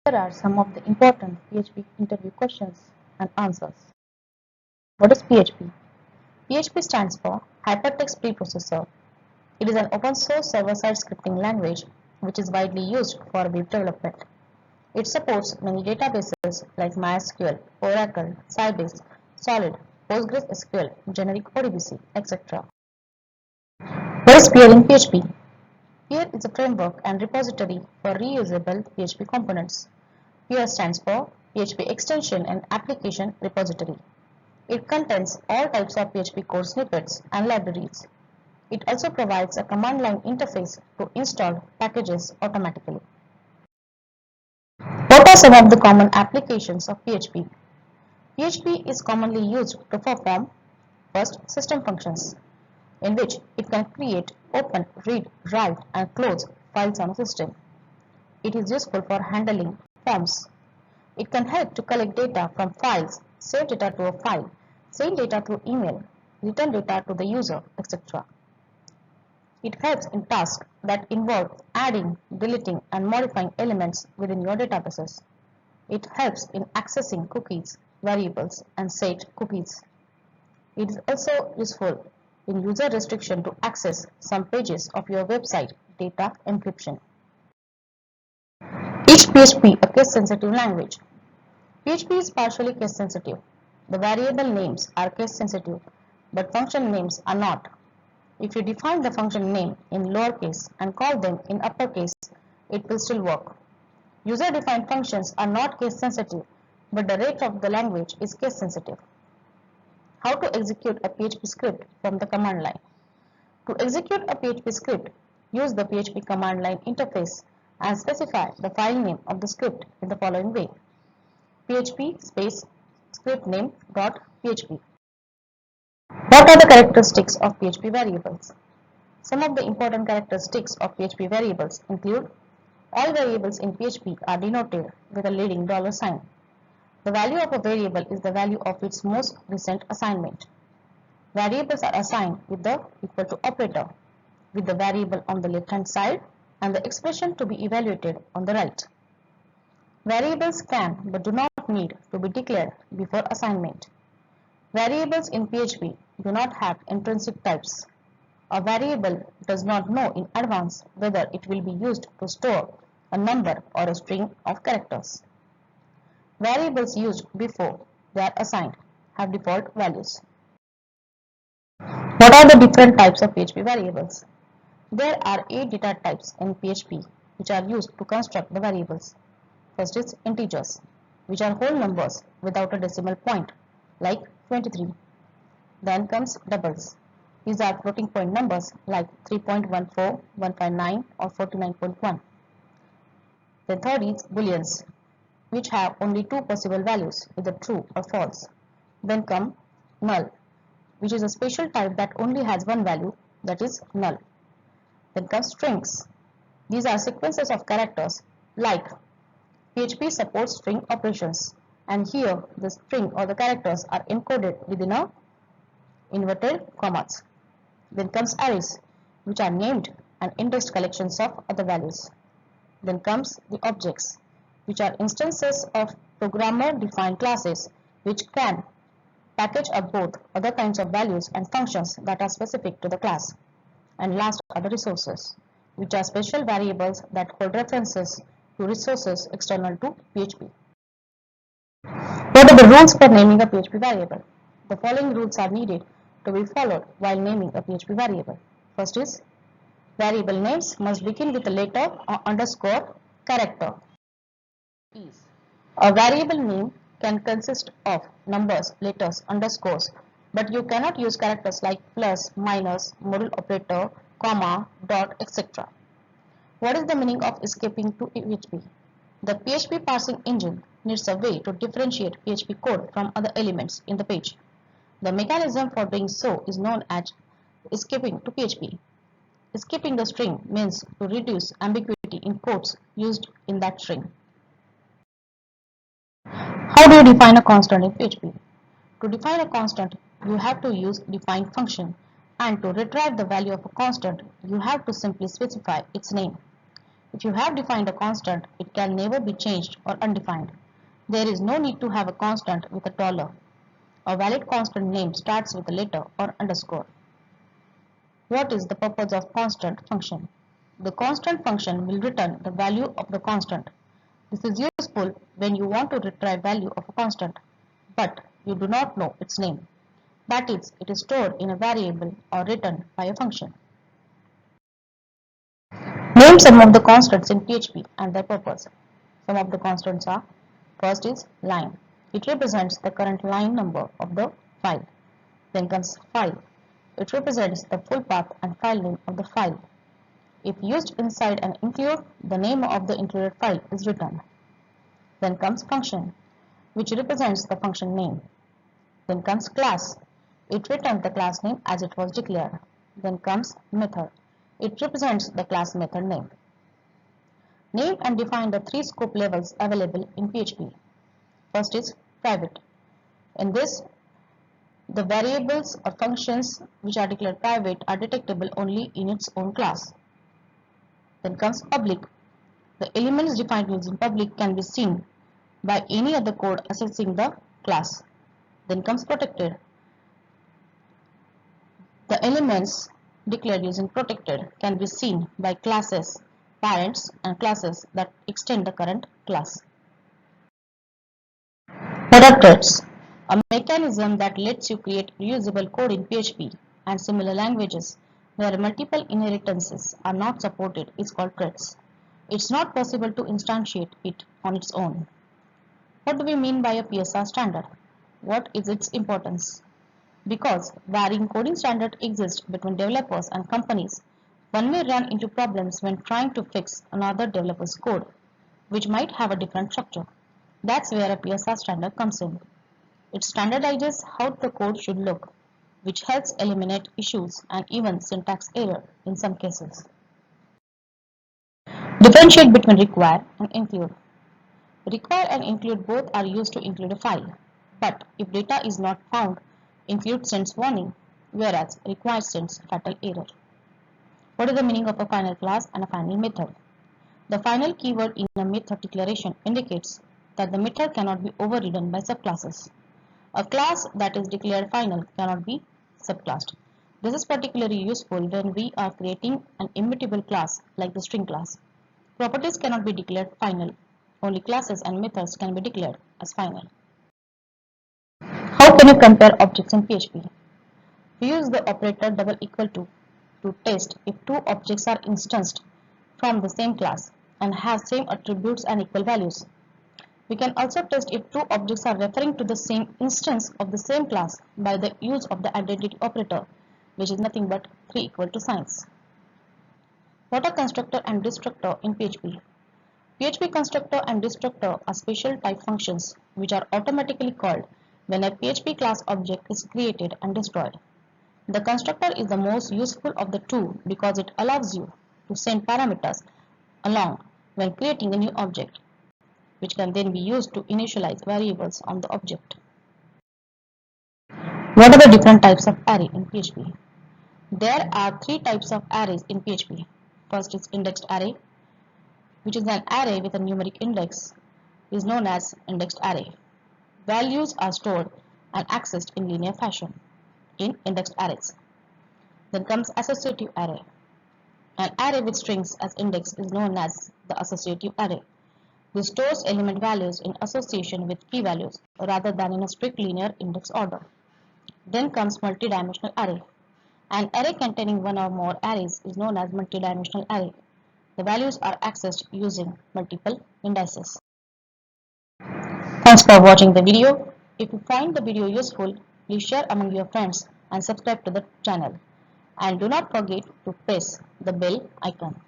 Here are some of the important PHP interview questions and answers. What is PHP? PHP stands for Hypertext Preprocessor. It is an open source server-side scripting language which is widely used for web development. It supports many databases like MySQL, Oracle, Sybase, Solid, PostgreSQL, generic ODBC, etc. What is peer in PHP? Peer is a framework and repository for reusable PHP components. Peer stands for PHP Extension and Application Repository. It contains all types of PHP code snippets and libraries. It also provides a command line interface to install packages automatically. What are some of the common applications of PHP? PHP is commonly used to perform first system functions, in which it can create, open, read, write, and close files on a system. It is useful for handling forms. It can help to collect data from files, save data to a file, send data through email, return data to the user, etc. It helps in tasks that involve adding, deleting, and modifying elements within your databases. It helps in accessing cookies, variables, and set cookies. It is also useful in user restriction to access some pages of your website data encryption. Is PHP a case-sensitive language? PHP is partially case-sensitive. The variable names are case-sensitive, but function names are not. If you define the function name in lowercase and call them in uppercase, it will still work. User-defined functions are not case-sensitive, but the rest of the language is case-sensitive. How to execute a PHP script from the command line? To execute a PHP script, use the PHP command line interface and specify the file name of the script in the following way: php space script name dot php. What are the characteristics of PHP variables? Some of the important characteristics of PHP variables include: all variables in PHP are denoted with a leading $sign. The value of a variable is the value of its most recent assignment. Variables are assigned with the equal to operator, with the variable on the left-hand side and the expression to be evaluated on the right. Variables can but do not need to be declared before assignment. Variables in PHP do not have intrinsic types. A variable does not know in advance whether it will be used to store a number or a string of characters. Variables used before they are assigned have default values. What are the different types of PHP variables? There are 8 data types in PHP which are used to construct the variables. First is integers, which are whole numbers without a decimal point, like 23. Then comes doubles. These are floating point numbers like 3.14, 159 or 49.1. The third is booleans, which have only 2 possible values, either true or false. Then come null, which is a special type that only has one value, that is null. Then comes strings. These are sequences of characters, like PHP supports string operations, and here the string or the characters are encoded within a inverted commas. Then comes arrays, which are named and indexed collections of other values. Then comes the objects, which are instances of programmer-defined classes which can package up both other kinds of values and functions that are specific to the class. And last are the resources, which are special variables that hold references to resources external to PHP. What are the rules for naming a PHP variable? The following rules are needed to be followed while naming a PHP variable. First is, variable names must begin with a letter or underscore character. A variable name can consist of numbers, letters, underscores, but you cannot use characters like plus, minus, module operator, comma, dot, etc. What is the meaning of escaping to PHP? The PHP parsing engine needs a way to differentiate PHP code from other elements in the page. The mechanism for doing so is known as escaping to PHP. Escaping the string means to reduce ambiguity in codes used in that string. How do you define a constant in PHP? To define a constant, you have to use define function, and to retrieve the value of a constant, you have to simply specify its name. If you have defined a constant, it can never be changed or undefined. There is no need to have a constant with a dollar. A valid constant name starts with a letter or underscore. What is the purpose of constant function? The constant function will return the value of the constant. This is useful when you want to retrieve value of a constant, but you do not know its name. That is, it is stored in a variable or written by a function. Name some of the constants in PHP and their purpose. Some of the constants are: first is line. It represents the current line number of the file. Then comes file. It represents the full path and file name of the file. If used inside an include, the name of the included file is written. Then comes function, which represents the function name. Then comes class. It returns the class name as it was declared. Then comes method. It represents the class method name. Name and define the three scope levels available in PHP. First is private. In this, the variables or functions which are declared private are detectable only in its own class. Then comes public. The elements defined using public can be seen by any other code accessing the class. Then comes protected. The elements declared using protected can be seen by classes, parents, and classes that extend the current class. Productors, a mechanism that lets you create reusable code in PHP and similar languages where multiple inheritances are not supported is called threads. It's not possible to instantiate it on its own. What do we mean by a PSR standard? What is its importance? Because varying coding standards exist between developers and companies, one may run into problems when trying to fix another developer's code, which might have a different structure. That's where a PSR standard comes in. It standardizes how the code should look, which helps eliminate issues and even syntax error in some cases. Differentiate between require and include. Require and include both are used to include a file, but if data is not found, include sends warning, whereas require sends fatal error. What is the meaning of a final class and a final method? The final keyword in a method declaration indicates that the method cannot be overridden by subclasses. A class that is declared final cannot be subclassed. This is particularly useful when we are creating an immutable class like the string class. Properties cannot be declared final. Only classes and methods can be declared as final. How can you compare objects in PHP? We use the operator double equal to test if two objects are instanced from the same class and have same attributes and equal values. We can also test if two objects are referring to the same instance of the same class by the use of the identity operator, which is nothing but 3 equal to signs. What are constructor and destructor in PHP? PHP constructor and destructor are special type functions which are automatically called when a PHP class object is created and destroyed. The constructor is the most useful of the two because it allows you to send parameters along when creating a new object, which can then be used to initialize variables on the object. What are the different types of array in PHP? There are three types of arrays in PHP. First is indexed array, which is an array with a numeric index, is known as indexed array. Values are stored and accessed in linear fashion in indexed arrays. Then comes associative array. An array with strings as index is known as the associative array. This stores element values in association with key values rather than in a strict linear index order. Then comes multidimensional array. An array containing one or more arrays is known as multidimensional array. The values are accessed using multiple indices. Thanks for watching the video. If you find the video useful, please share among your friends and subscribe to the channel. And do not forget to press the bell icon.